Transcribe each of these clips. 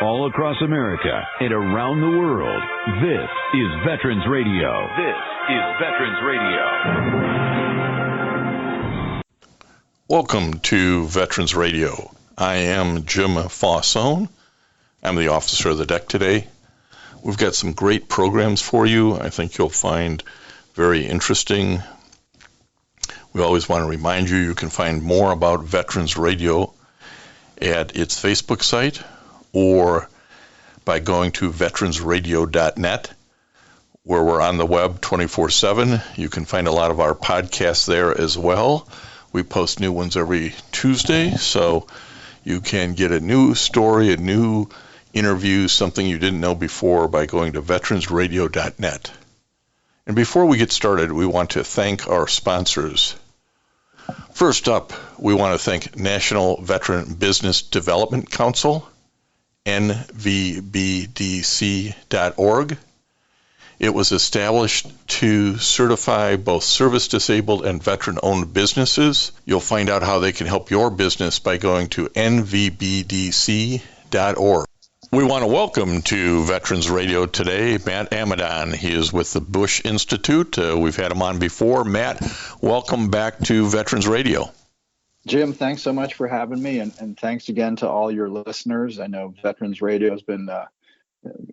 all across America and around the world. This is Veterans Radio. This is Veterans Radio. Welcome to Veterans Radio. I am Jim Fausone. I'm the officer of the deck today. We've got some great programs for you. I think you'll find very interesting. We always want to remind you can find more about Veterans Radio at its Facebook site or by going to veteransradio.net, where we're on the web 24/7. You can find a lot of our podcasts there as well. We post new ones every Tuesday, so you can get a new story, a new interview, something you didn't know before by going to veteransradio.net. And before we get started, we want to thank our sponsors. First up, we want to thank National Veteran Business Development Council, nvbdc.org. It was established to certify both service-disabled and veteran-owned businesses. You'll find out how they can help your business by going to nvbdc.org. We want to welcome to Veterans Radio today Matt Amidon. He is with the Bush Institute. We've had him on before. Matt, welcome back to Veterans Radio. Jim, thanks so much for having me, and thanks again to all your listeners. I know Veterans Radio has been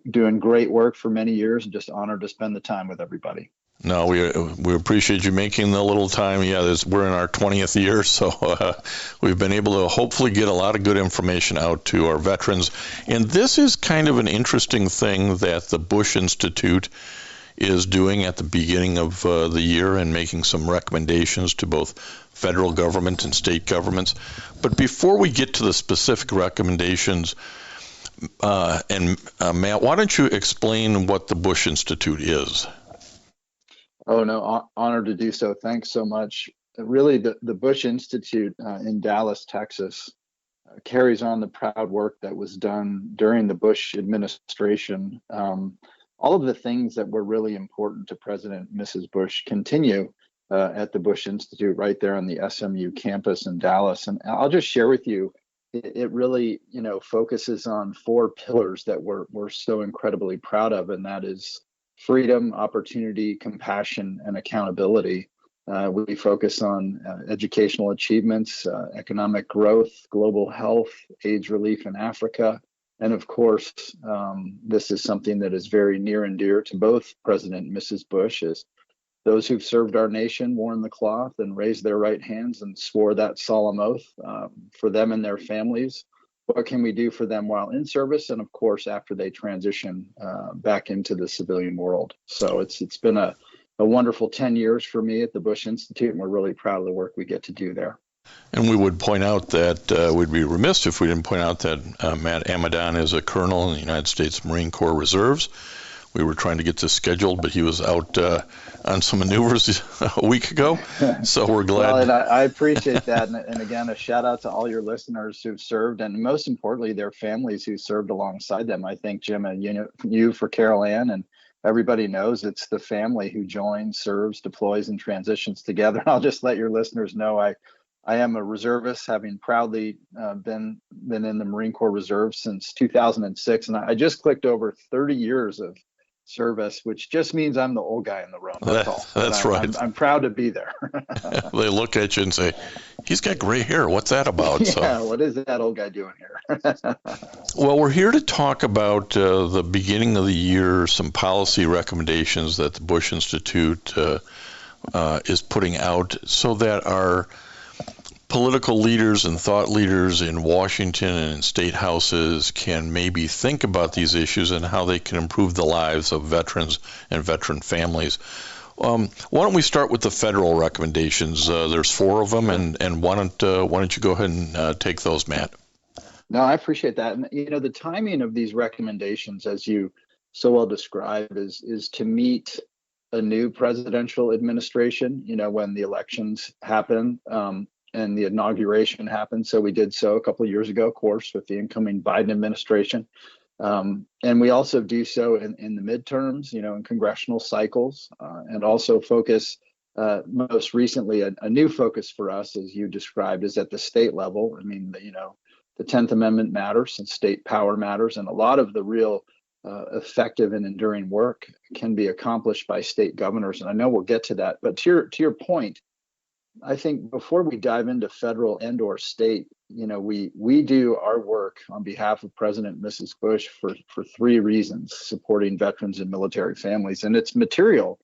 doing great work for many years, and just honored to spend the time with everybody. No, we appreciate you making the little time. Yeah, we're in our 20th year, so we've been able to hopefully get a lot of good information out to our veterans. And this is kind of an interesting thing that the Bush Institute is doing at the beginning of the year and making some recommendations to both federal government and state governments. But before we get to the specific recommendations, Matt, why don't you explain what the Bush Institute is? Oh, no, honored to do so. Thanks so much. Really, the Bush Institute in Dallas, Texas, carries on the proud work that was done during the Bush administration. All of the things that were really important to President and Mrs. Bush continue at the Bush Institute right there on the SMU campus in Dallas. And I'll just share with you, it really, focuses on four pillars that we're so incredibly proud of, and that is freedom, opportunity, compassion, and accountability. We focus on educational achievements, economic growth, global health, AIDS relief in Africa. And of course, this is something that is very near and dear to both President and Mrs. Bush, as those who've served our nation, worn the cloth, and raised their right hands and swore that solemn oath for them and their families. What can we do for them while in service, and of course after they transition back into the civilian world? So it's been a wonderful 10 years for me at the Bush Institute, and we're really proud of the work we get to do there. And we would point out that we'd be remiss if we didn't point out that Matt Amidon is a colonel in the United States Marine Corps Reserves. We were trying to get this scheduled, but he was out on some maneuvers a week ago, so we're glad. Well, and I appreciate that. And again, a shout out to all your listeners who've served, and most importantly, their families who served alongside them. I think, Jim, and you for Carol Ann, and everybody knows it's the family who joins, serves, deploys, and transitions together. I'll just let your listeners know I am a reservist, having proudly been in the Marine Corps Reserve since 2006, and I just clicked over 30 years of service, which just means I'm the old guy in the room. That's all. That's right. I'm proud to be there. They look at you and say, he's got gray hair. What's that about? Yeah, what is that old guy doing here? Well, we're here to talk about the beginning of the year, some policy recommendations that the Bush Institute is putting out so that our political leaders and thought leaders in Washington and in state houses can maybe think about these issues and how they can improve the lives of veterans and veteran families. Why don't we start with the federal recommendations? There's four of them, and why don't you go ahead and take those, Matt? No, I appreciate that. And the timing of these recommendations, as you so well described, is to meet a new presidential administration. When the elections happen. And the inauguration happened. So we did so a couple of years ago, of course, with the incoming Biden administration. And we also do so in the midterms, in congressional cycles, and also focus most recently, a new focus for us, as you described, is at the state level. I mean, the 10th Amendment matters and state power matters, and a lot of the real effective and enduring work can be accomplished by state governors. And I know we'll get to that, but to your point, I think before we dive into federal and or state, we do our work on behalf of President and Mrs. Bush for three reasons: supporting veterans and military families. And it's material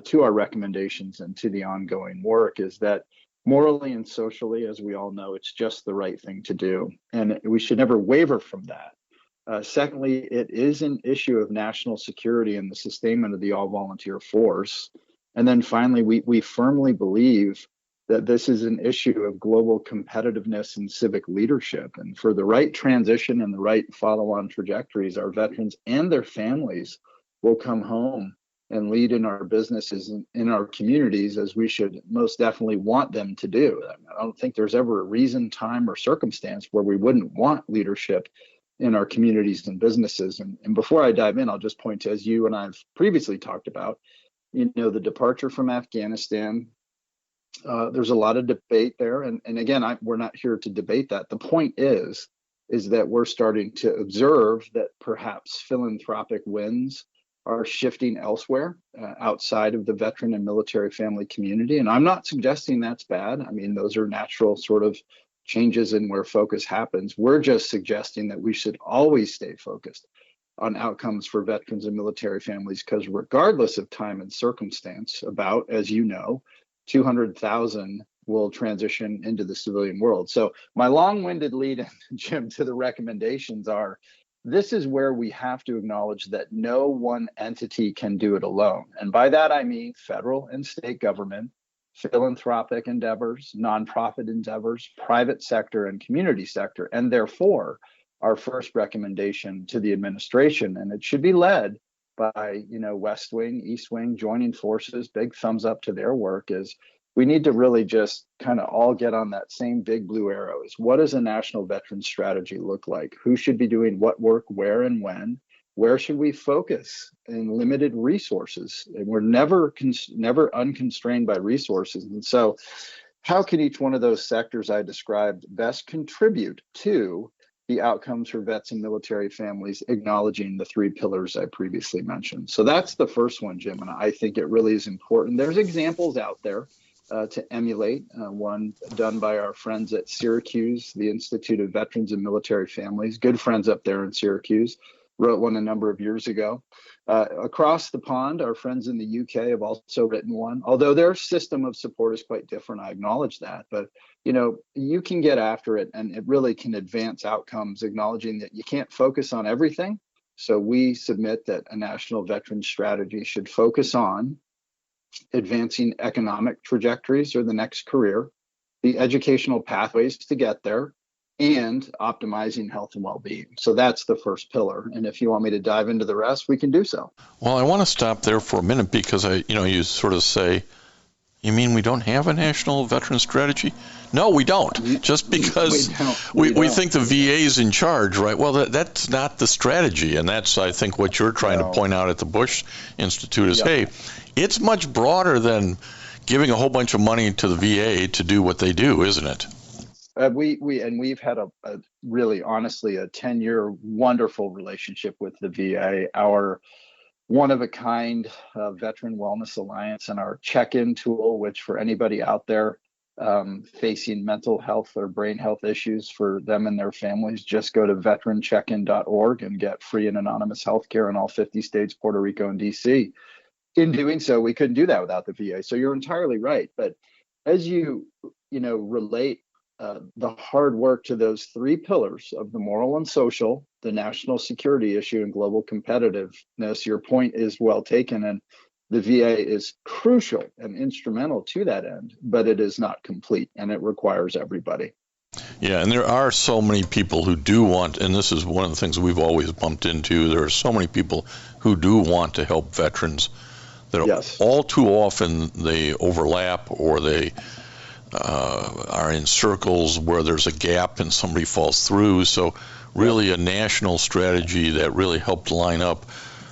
to our recommendations and to the ongoing work, is that morally and socially, as we all know, it's just the right thing to do. And we should never waver from that. Secondly, it is an issue of national security and the sustainment of the all-volunteer force. And then finally, we firmly believe that this is an issue of global competitiveness and civic leadership. And for the right transition and the right follow-on trajectories, our veterans and their families will come home and lead in our businesses and in our communities, as we should most definitely want them to do. I don't think there's ever a reason, time, or circumstance where we wouldn't want leadership in our communities and businesses. And before I dive in, I'll just point to, as you and I've previously talked about, the departure from Afghanistan. There's a lot of debate there. And again, we're not here to debate that. The point is that we're starting to observe that perhaps philanthropic winds are shifting elsewhere outside of the veteran and military family community. And I'm not suggesting that's bad. I mean, those are natural sort of changes in where focus happens. We're just suggesting that we should always stay focused on outcomes for veterans and military families, because regardless of time and circumstance, about, as you know, 200,000 will transition into the civilian world. So my long-winded lead, Jim, to the recommendations are, this is where we have to acknowledge that no one entity can do it alone. And by that, I mean federal and state government, philanthropic endeavors, nonprofit endeavors, private sector, and community sector. And therefore, our first recommendation to the administration, and it should be led by, West Wing, East Wing, joining forces, big thumbs up to their work, is we need to really just kind of all get on that same big blue arrow. Is what does a national veterans strategy look like? Who should be doing what work, where and when? Where should we focus in limited resources? And we're never unconstrained by resources. And so how can each one of those sectors I described best contribute to the outcomes for vets and military families, acknowledging the three pillars I previously mentioned? So that's the first one, Jim, and I think it really is important. There's examples out there to emulate, one done by our friends at Syracuse, the Institute of Veterans and Military Families, good friends up there in Syracuse, wrote one a number of years ago. Across the pond, our friends in the UK have also written one, although their system of support is quite different. I acknowledge that, but you can get after it, and it really can advance outcomes, acknowledging that you can't focus on everything. So we submit that a national veterans strategy should focus on advancing economic trajectories or the next career, the educational pathways to get there, and optimizing health and well-being. So that's the first pillar. And if you want me to dive into the rest, we can do so. Well, I want to stop there for a minute, because you sort of say, you mean we don't have a national veteran strategy? No, we don't. Just because we think the VA is in charge, right? Well, that's not the strategy. And that's, I think, what you're trying to point out at the Bush Institute is, hey, it's much broader than giving a whole bunch of money to the VA to do what they do, isn't it? We've had a really, honestly, a 10-year wonderful relationship with the VA. Our one-of-a-kind Veteran Wellness Alliance and our check-in tool, which for anybody out there facing mental health or brain health issues for them and their families, just go to veterancheckin.org and get free and anonymous healthcare in all 50 states, Puerto Rico, and DC. In doing so, we couldn't do that without the VA. So you're entirely right. But as you relate the hard work to those three pillars of the moral and social, the national security issue, and global competitiveness, your point is well taken. And the VA is crucial and instrumental to that end, but it is not complete, and it requires everybody. Yeah, and there are so many people who do want, and this is one of the things we've always bumped into, there are so many people who do want to help veterans that all too often they overlap, or they are in circles where there's a gap and somebody falls through. So really a national strategy that really helped line up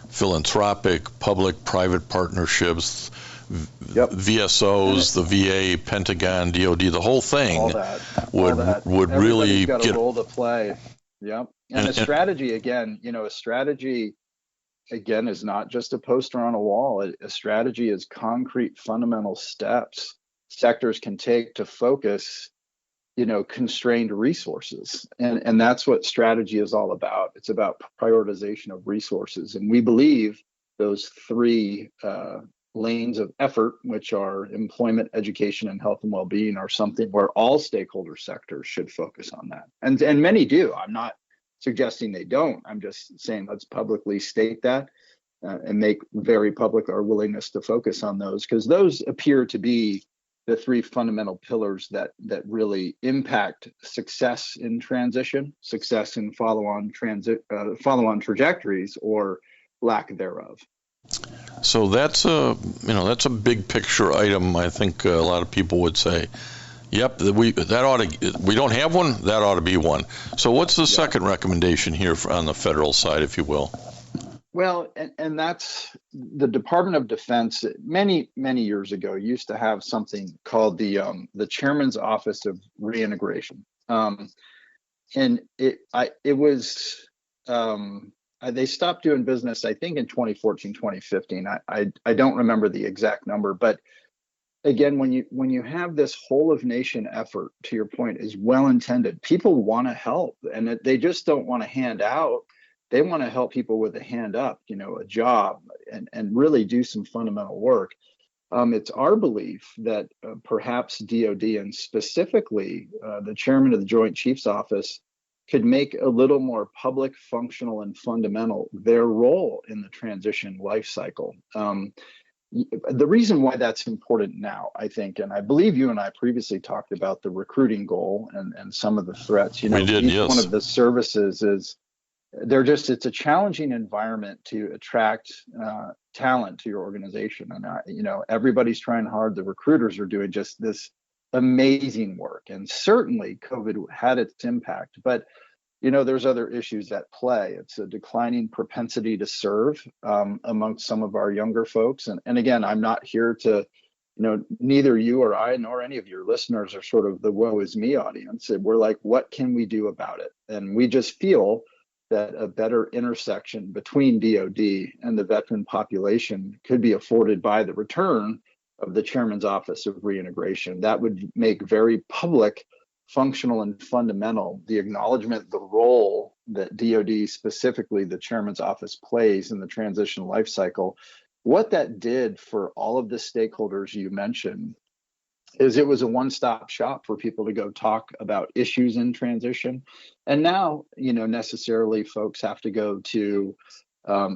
philanthropic, public-private partnerships, VSOs, the VA, Pentagon, DOD, the whole thing would really got get a role to play. Yep. And a strategy, again, a strategy, again, is not just a poster on a wall. A strategy is concrete, fundamental steps sectors can take to focus, constrained resources. And that's what strategy is all about. It's about prioritization of resources. And we believe those three lanes of effort, which are employment, education, and health and well-being, are something where all stakeholder sectors should focus on that. And many do. I'm not suggesting they don't. I'm just saying let's publicly state that and make very public our willingness to focus on those, because those appear to be the three fundamental pillars that really impact success in transition, success in follow-on trajectories, or lack thereof. So that's a big picture item. I think a lot of people would say, yep, we don't have one, that ought to be one. So what's the second recommendation here on the federal side, if you will? Well, and that's the Department of Defense many years ago used to have something called the Chairman's Office of Reintegration, and they stopped doing business, I think, in 2014, 2015. I don't remember the exact number, but again, when you have this whole of nation effort, to your point, is well intended. People want to help, and they just don't want to hand out. They want to help people with a hand up, a job, and really do some fundamental work. It's our belief that perhaps DOD, and specifically the chairman of the Joint Chiefs Office, could make a little more public, functional, and fundamental their role in the transition life cycle. The reason why that's important now, I think, and I believe you and I previously talked about the recruiting goal and some of the threats. We did, each yes. One of the services is it's a challenging environment to attract talent to your organization. And, everybody's trying hard. The recruiters are doing just this amazing work. And certainly COVID had its impact, but, there's other issues at play. It's a declining propensity to serve amongst some of our younger folks. And again, I'm not here to, neither you or I, nor any of your listeners are sort of the woe is me audience. We're like, what can we do about it? And we just feel that a better intersection between DOD and the veteran population could be afforded by the return of the Chairman's Office of Reintegration. That would make very public, functional, and fundamental the acknowledgement, the role that DOD, specifically the Chairman's Office, plays in the transition life cycle. What that did for all of the stakeholders you mentioned is it was a one-stop shop for people to go talk about issues in transition. And now, necessarily folks have to go to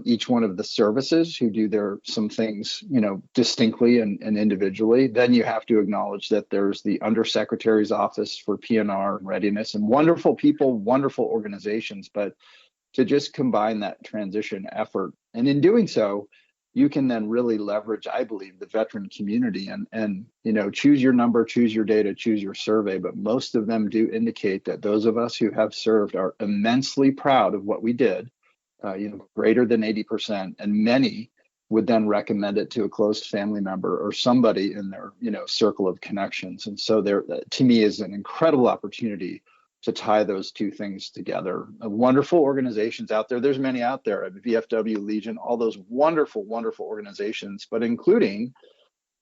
each one of the services who do some things, distinctly and individually. Then you have to acknowledge that there's the Undersecretary's Office for PNR and Readiness, and wonderful people, wonderful organizations, but to just combine that transition effort. And in doing so, you can then really leverage, I believe, the veteran community and choose your number, choose your data, choose your survey. But most of them do indicate that those of us who have served are immensely proud of what we did, greater than 80%. And many would then recommend it to a close family member or somebody in their, circle of connections. And so there, to me, is an incredible opportunity to tie those two things together. Wonderful organizations out there. There's many out there, VFW, Legion, all those wonderful, wonderful organizations, but including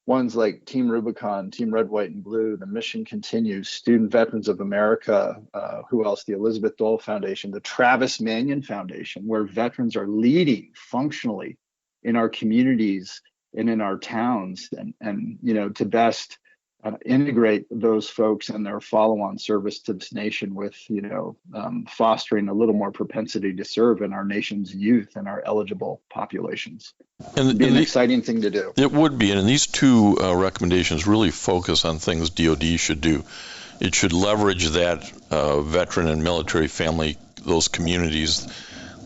ones like Team Rubicon, Team Red, White, and Blue, the Mission Continues, Student Veterans of America, who else? The Elizabeth Dole Foundation, the Travis Manion Foundation, where veterans are leading functionally in our communities and in our towns, and to best integrate those folks and their follow-on service to this nation with, fostering a little more propensity to serve in our nation's youth and our eligible populations. And it'd be an exciting thing to do. It would be. And these two recommendations really focus on things DOD should do. It should leverage that veteran and military family, those communities,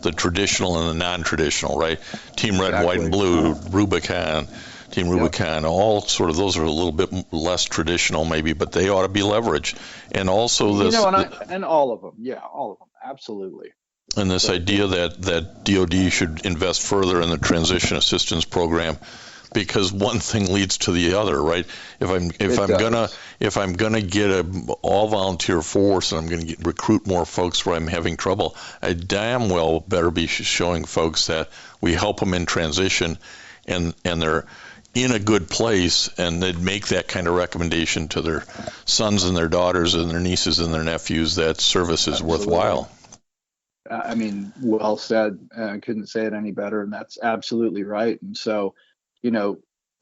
the traditional and the non-traditional, right? Team Red, White, and Blue, Rubicon, Team Rubicon, all sort of, those are a little bit less traditional maybe, but they ought to be leveraged. And also this... and all of them, all of them, absolutely. And this idea that DOD should invest further in the transition assistance program, because one thing leads to the other, right? If I'm gonna get a all volunteer force and I'm gonna recruit more folks where I'm having trouble, I damn well better be showing folks that we help them in transition, and they're in a good place, and they'd make that kind of recommendation to their sons and their daughters and their nieces and their nephews that service is worthwhile. I mean, well said. I couldn't say it any better, and that's absolutely right. And so,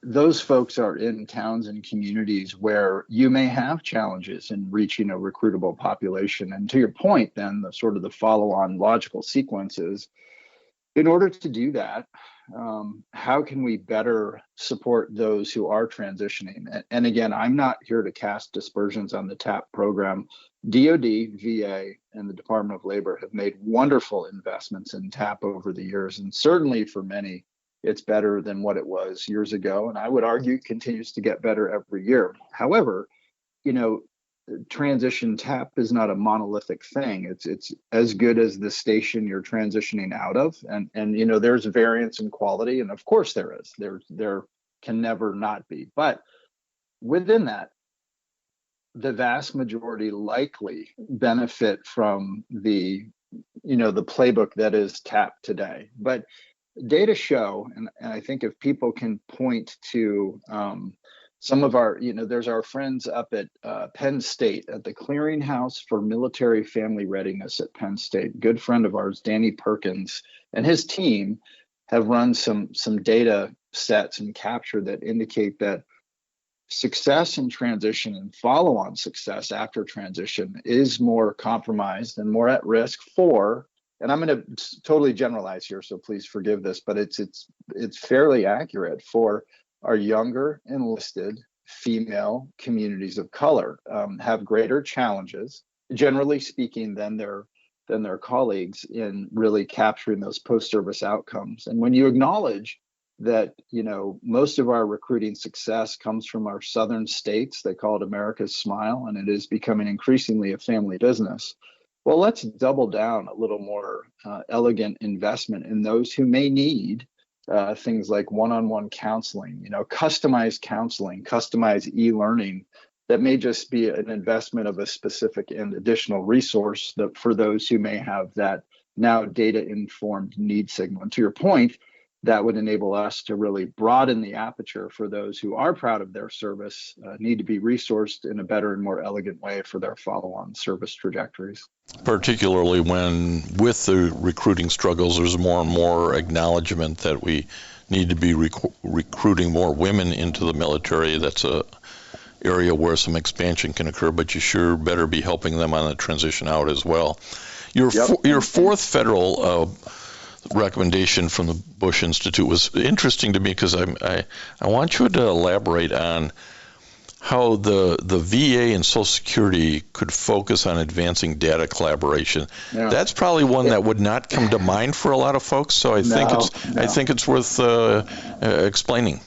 those folks are in towns and communities where you may have challenges in reaching a recruitable population. And to your point, then the sort of the follow-on logical sequences, in order to do that, how can we better support those who are transitioning? And again, I'm not here to cast dispersions on the TAP program. DOD, VA, and the Department of Labor have made wonderful investments in TAP over the years. And certainly for many, it's better than what it was years ago. And I would argue continues to get better every year. However, transition TAP is not a monolithic thing. It's as good as the station you're transitioning out of. And there's variance in quality. And of course there is. There can never not be. But within that, the vast majority likely benefit from the playbook that is TAP today. But data show, and I think if people can point to some of our, there's our friends up at Penn State at the Clearinghouse for Military Family Readiness at Penn State. Good friend of ours, Danny Perkins, and his team have run some data sets and capture that indicate that success in transition and follow-on success after transition is more compromised and more at risk for, and I'm going to totally generalize here, so please forgive this, but it's fairly accurate for our younger enlisted female communities of color, have greater challenges, generally speaking, than their colleagues in really capturing those post-service outcomes. And when you acknowledge that most of our recruiting success comes from our southern states, they call it America's Smile, and it is becoming increasingly a family business. Well, let's double down a little more elegant investment in those who may need things like one-on-one counseling, customized counseling, customized e-learning that may just be an investment of a specific and additional resource that for those who may have that now data-informed need signal. And to your point, that would enable us to really broaden the aperture for those who are proud of their service, need to be resourced in a better and more elegant way for their follow-on service trajectories. Particularly when, with the recruiting struggles, there's more and more acknowledgement that we need to be recruiting more women into the military. That's a area where some expansion can occur, but you sure better be helping them on the transition out as well. Your fourth federal recommendation from the Bush Institute was interesting to me because I want you to elaborate on how the VA and Social Security could focus on advancing data collaboration. Yeah. That's probably one that would not come to mind for a lot of folks. So I think it's worth explaining.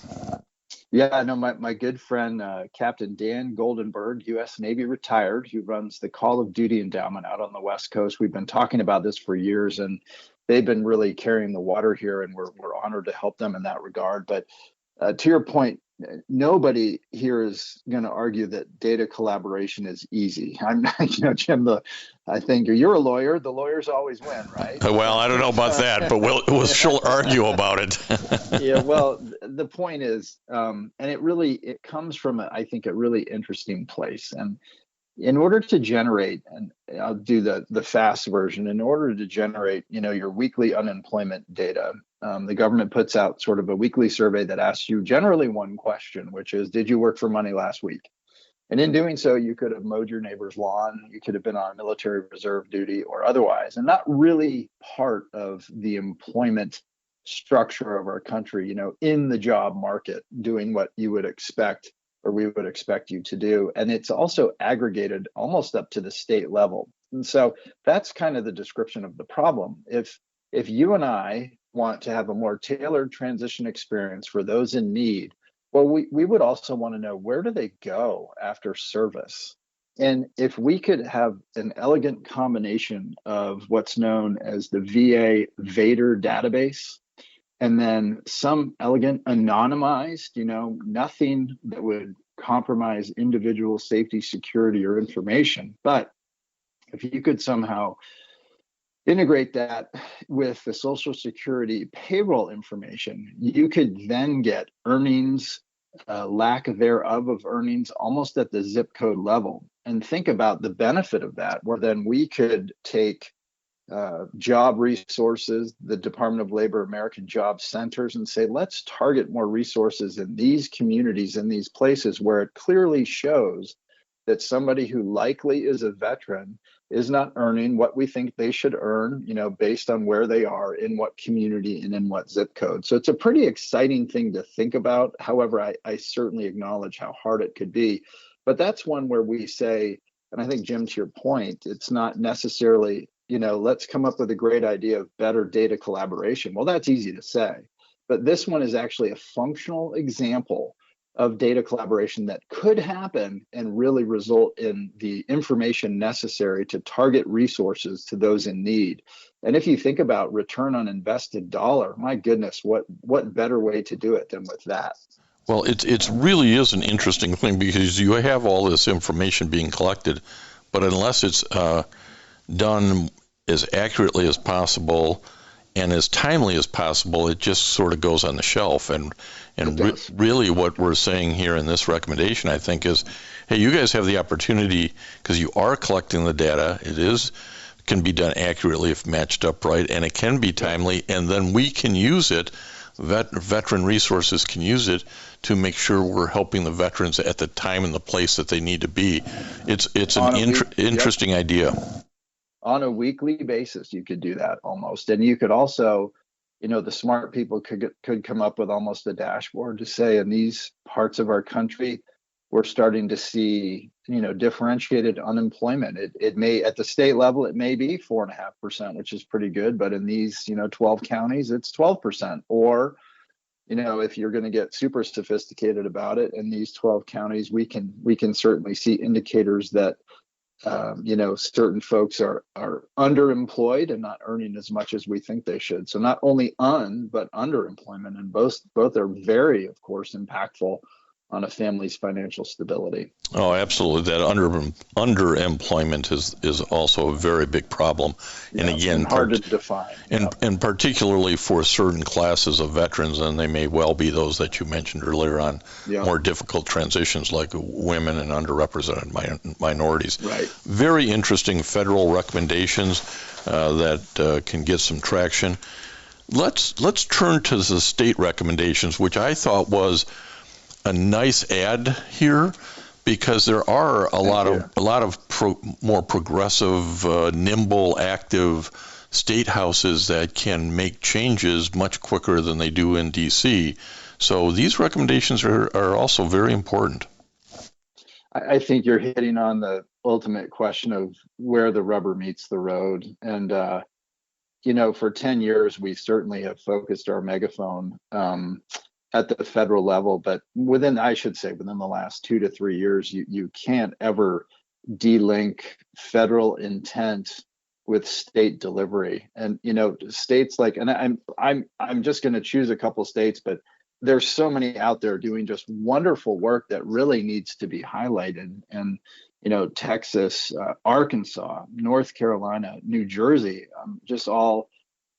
Yeah, no, my good friend, Captain Dan Goldenberg, U.S. Navy retired, who runs the Call of Duty Endowment out on the West Coast. We've been talking about this for years, and they've been really carrying the water here, and we're honored to help them in that regard. But to your point, nobody here is going to argue that data collaboration is easy. I'm not, Jim, I think you're a lawyer. The lawyers always win, right? Well, I don't know about that, but she'll argue about it. Yeah, well, the point is, and it comes from, I think, a really interesting place. And in order to generate, and I'll do the fast version, in order to generate, your weekly unemployment data, the government puts out sort of a weekly survey that asks you generally one question, which is, did you work for money last week? And in doing so, you could have mowed your neighbor's lawn, you could have been on military reserve duty or otherwise, and not really part of the employment structure of our country, in the job market, doing what you would expect or we would expect you to do. And it's also aggregated almost up to the state level. And so that's kind of the description of the problem. If you and I want to have a more tailored transition experience for those in need, well, we would also want to know, where do they go after service? And if we could have an elegant combination of what's known as the VA VADER database and then some elegant anonymized, nothing that would compromise individual safety, security, or information. But if you could somehow integrate that with the Social Security payroll information, you could then get earnings, lack thereof of earnings, almost at the zip code level. And think about the benefit of that, where then we could take job resources, the Department of Labor, American Job Centers, and say, let's target more resources in these communities, in these places where it clearly shows that somebody who likely is a veteran is not earning what we think they should earn, based on where they are, in what community, and in what zip code. So it's a pretty exciting thing to think about. However, I certainly acknowledge how hard it could be. But that's one where we say, and I think, Jim, to your point, it's not necessarily, let's come up with a great idea of better data collaboration. Well, that's easy to say. But this one is actually a functional example of data collaboration that could happen and really result in the information necessary to target resources to those in need. And if you think about return on invested dollar, my goodness, what better way to do it than with that? Well, it really is an interesting thing, because you have all this information being collected, but unless it's done as accurately as possible and as timely as possible, it just sort of goes on the shelf. And really what we're saying here in this recommendation, I think, is, hey, you guys have the opportunity, because you are collecting the data. It can be done accurately if matched up right, and it can be timely, and then we can use it. Veteran resources can use it to make sure we're helping the veterans at the time and the place that they need to be. It's an interesting idea. On a weekly basis, you could do that almost. And you could also, the smart people could come up with almost a dashboard to say, in these parts of our country, we're starting to see, differentiated unemployment. It may, at the state level, it may be 4.5%, which is pretty good. But in these, 12 counties, it's 12%. Or, if you're going to get super sophisticated about it, in these 12 counties, we can certainly see indicators that certain folks are underemployed and not earning as much as we think they should. So not only but underemployment, and both are very, of course, impactful on a family's financial stability. Oh, absolutely. That underemployment is also a very big problem. And again, hard to define. And particularly for certain classes of veterans, and they may well be those that you mentioned earlier on, more difficult transitions like women and underrepresented minorities. Right. Very interesting federal recommendations that can get some traction. Let's turn to the state recommendations, which I thought was a nice add here, because there are a lot of more progressive, nimble, active state houses that can make changes much quicker than they do in D.C. So these recommendations are also very important. I think you're hitting on the ultimate question of where the rubber meets the road. And, for 10 years, we certainly have focused our megaphone at the federal level, but within the last 2 to 3 years, you can't ever delink federal intent with state delivery. And states like, and I'm just going to choose a couple states, but there's so many out there doing just wonderful work that really needs to be highlighted. And Texas, Arkansas, North Carolina, New Jersey, just all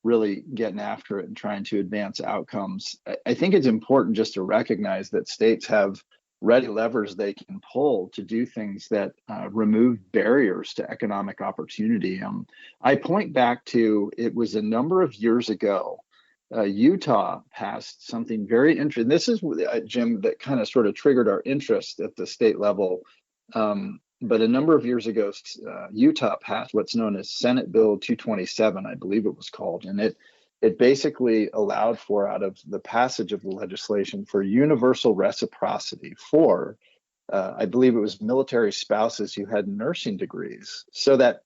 really getting after it and trying to advance outcomes. I think it's important just to recognize that states have ready levers they can pull to do things that remove barriers to economic opportunity. I point back to, it was a number of years ago, Utah passed something very interesting. This is, Jim, that kind of sort of triggered our interest at the state level. But a number of years ago, Utah passed what's known as Senate Bill 227, I believe it was called. And it basically allowed for, out of the passage of the legislation, for universal reciprocity for, I believe it was military spouses who had nursing degrees, so that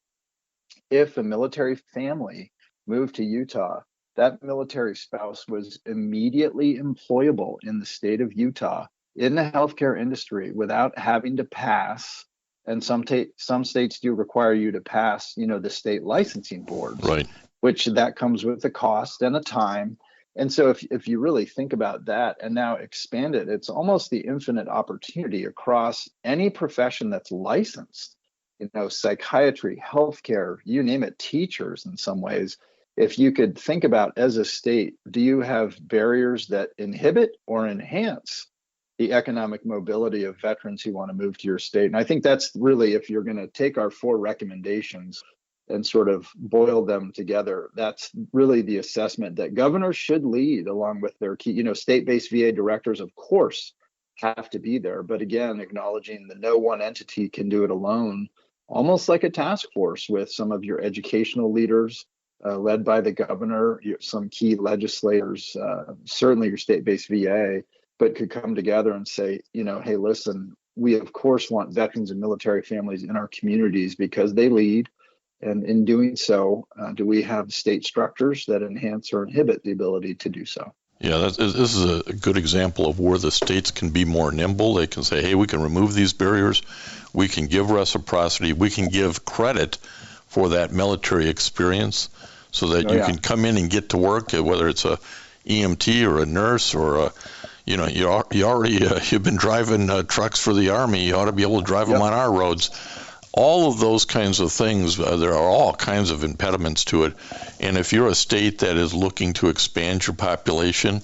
if a military family moved to Utah, that military spouse was immediately employable in the state of Utah in the healthcare industry without having to pass. And some states do require you to pass, the state licensing boards, right? Which that comes with a cost and a time. And so if you really think about that and now expand it, it's almost the infinite opportunity across any profession that's licensed, psychiatry, healthcare, you name it, teachers in some ways. If you could think about as a state, do you have barriers that inhibit or enhance the economic mobility of veterans who want to move to your state? And I think that's really, if you're going to take our 4 recommendations and sort of boil them together, that's really the assessment that governors should lead along with their key, state-based VA directors, of course, have to be there. But again, acknowledging that no one entity can do it alone, almost like a task force with some of your educational leaders, led by the governor, some key legislators, certainly your state-based VA, but could come together and say, hey, listen, we of course want veterans and military families in our communities because they lead. And in doing so, do we have state structures that enhance or inhibit the ability to do so? Yeah, this is a good example of where the states can be more nimble. They can say, hey, we can remove these barriers. We can give reciprocity. We can give credit for that military experience so that you can come in and get to work, whether it's a EMT or a nurse or you've been driving trucks for the Army. You ought to be able to drive them on our roads. All of those kinds of things, there are all kinds of impediments to it. And if you're a state that is looking to expand your population,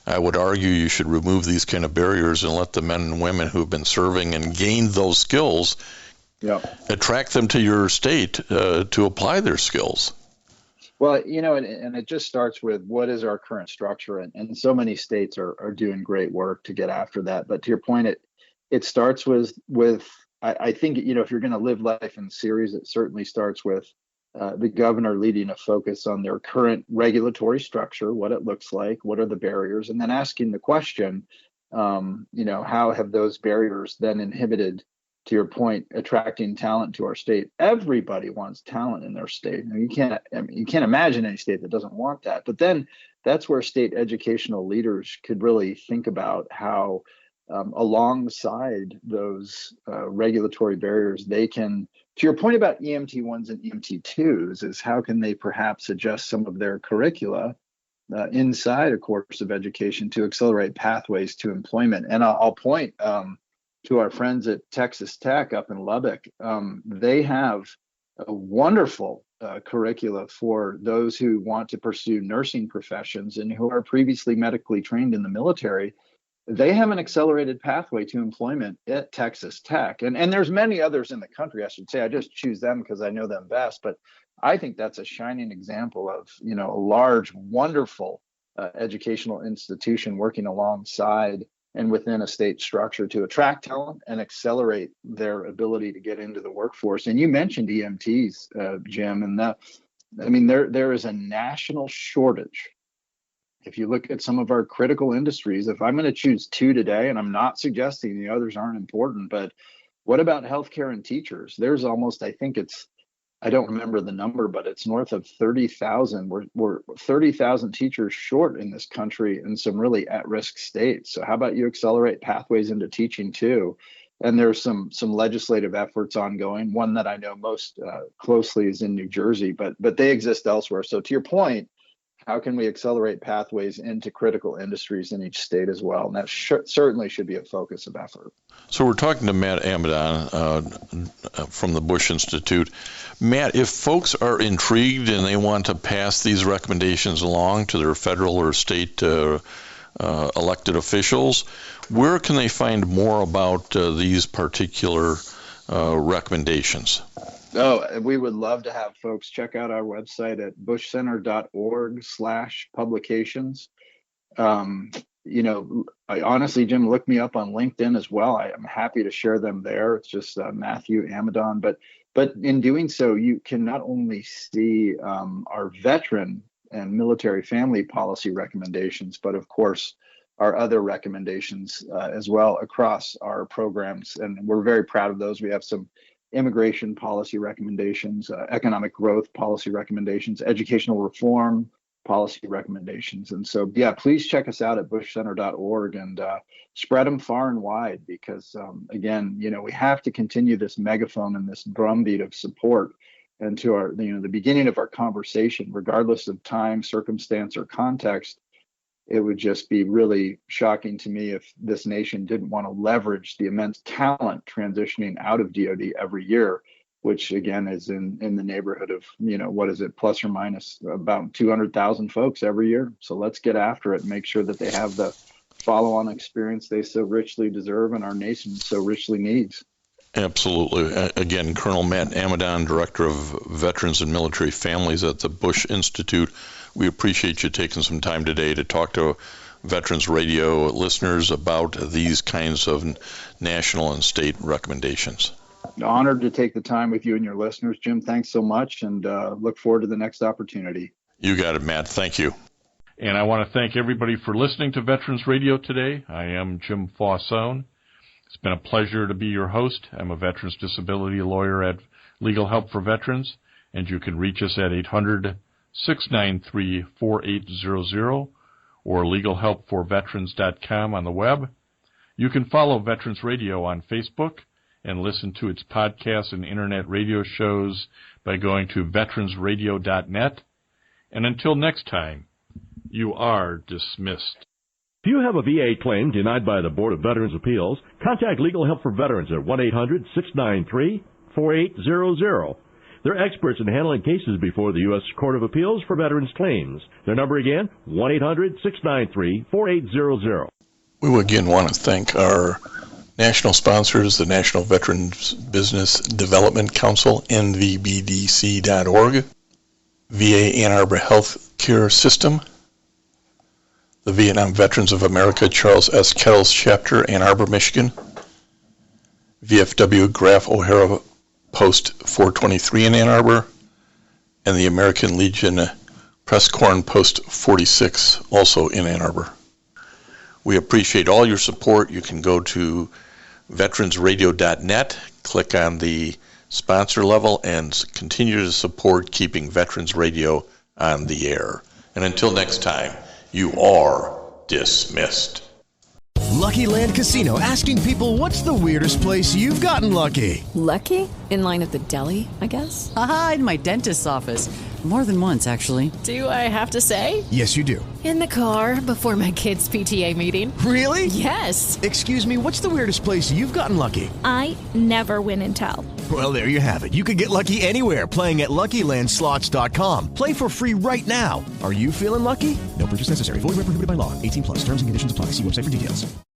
I would argue you should remove these kind of barriers and let the men and women who have been serving and gained those skills, attract them to your state to apply their skills. Well, and it just starts with what is our current structure, and so many states are doing great work to get after that. But to your point, it starts with I think, if you're going to live life in series, it certainly starts with the governor leading a focus on their current regulatory structure, what it looks like, what are the barriers, and then asking the question, how have those barriers then inhibited, to your point, attracting talent to our state? Everybody wants talent in their state. You can't imagine any state that doesn't want that. But then that's where state educational leaders could really think about how, alongside those regulatory barriers, they can, to your point about EMT1s and EMT2s, is how can they perhaps adjust some of their curricula inside a course of education to accelerate pathways to employment. And I'll point to our friends at Texas Tech up in Lubbock. They have a wonderful curricula for those who want to pursue nursing professions and who are previously medically trained in the military. They have an accelerated pathway to employment at Texas Tech. And there's many others in the country, I should say. I just choose them because I know them best. But I think that's a shining example of, a large, wonderful educational institution working alongside and within a state structure to attract talent and accelerate their ability to get into the workforce. And you mentioned EMTs, Jim, and there is a national shortage. If you look at some of our critical industries, if I'm going to choose 2 today, and I'm not suggesting the others aren't important, but what about healthcare and teachers? There's almost, I think I don't remember the number, but it's north of 30,000. We're 30,000 teachers short in this country in some really at-risk states. So how about you accelerate pathways into teaching too? And there's some legislative efforts ongoing. One that I know most closely is in New Jersey, but they exist elsewhere. So to your point, how can we accelerate pathways into critical industries in each state as well? And that certainly should be a focus of effort. So we're talking to Matt Amidon from the Bush Institute. Matt, if folks are intrigued and they want to pass these recommendations along to their federal or state elected officials, where can they find more about these particular recommendations? Oh, we would love to have folks check out our website at bushcenter.org/publications. Honestly, Jim, look me up on LinkedIn as well. I am happy to share them there. It's just Matthew Amidon. But in doing so, you can not only see our veteran and military family policy recommendations, but of course, our other recommendations as well across our programs. And we're very proud of those. We have some immigration policy recommendations, economic growth policy recommendations, educational reform policy recommendations. And so, please check us out at bushcenter.org and spread them far and wide because, again, we have to continue this megaphone and this drumbeat of support and to our, the beginning of our conversation, regardless of time, circumstance, or context. it would just be really shocking to me if this nation didn't want to leverage the immense talent transitioning out of DoD every year, which again is in the neighborhood of, what is it, plus or minus about 200,000 folks every year. So let's get after it and make sure that they have the follow-on experience they so richly deserve and our nation so richly needs. Absolutely. Again, Colonel Matt Amidon, Director of Veterans and Military Families at the Bush Institute. We appreciate you taking some time today to talk to Veterans Radio listeners about these kinds of national and state recommendations. Honored to take the time with you and your listeners, Jim. Thanks so much, and look forward to the next opportunity. You got it, Matt. Thank you. And I want to thank everybody for listening to Veterans Radio today. I am Jim Fausone. It's been a pleasure to be your host. I'm a veterans disability lawyer at Legal Help for Veterans, and you can reach us at 800-693-4800 or legalhelpforveterans.com on the web. You can follow Veterans Radio on Facebook and listen to its podcasts and internet radio shows by going to veteransradio.net. And until next time, you are dismissed. If you have a VA claim denied by the Board of Veterans' Appeals, contact Legal Help for Veterans at 1-800-693-4800. They're experts in handling cases before the U.S. Court of Appeals for Veterans Claims. Their number again, 1-800-693-4800. We again want to thank our national sponsors, the National Veterans Business Development Council, nvbdc.org, VA Ann Arbor Health Care System, the Vietnam Veterans of America Charles S. Kettles Chapter, Ann Arbor, Michigan, VFW Graf O'Hara Post 423 in Ann Arbor, and the American Legion Press Corn Post 46, also in Ann Arbor. We appreciate all your support. You can go to veteransradio.net, click on the sponsor level, and continue to support keeping Veterans Radio on the air. And until next time, you are dismissed. Lucky Land Casino, asking people, what's the weirdest place you've gotten lucky? Lucky? In line at the deli, I guess? Aha, in my dentist's office. More than once, actually. Do I have to say? Yes, you do. In the car before my kids' PTA meeting. Really? Yes. Excuse me, what's the weirdest place you've gotten lucky? I never win and tell. Well, there you have it. You can get lucky anywhere, playing at LuckyLandSlots.com. Play for free right now. Are you feeling lucky? No purchase necessary. Void where prohibited by law. 18+. Terms and conditions apply. See website for details.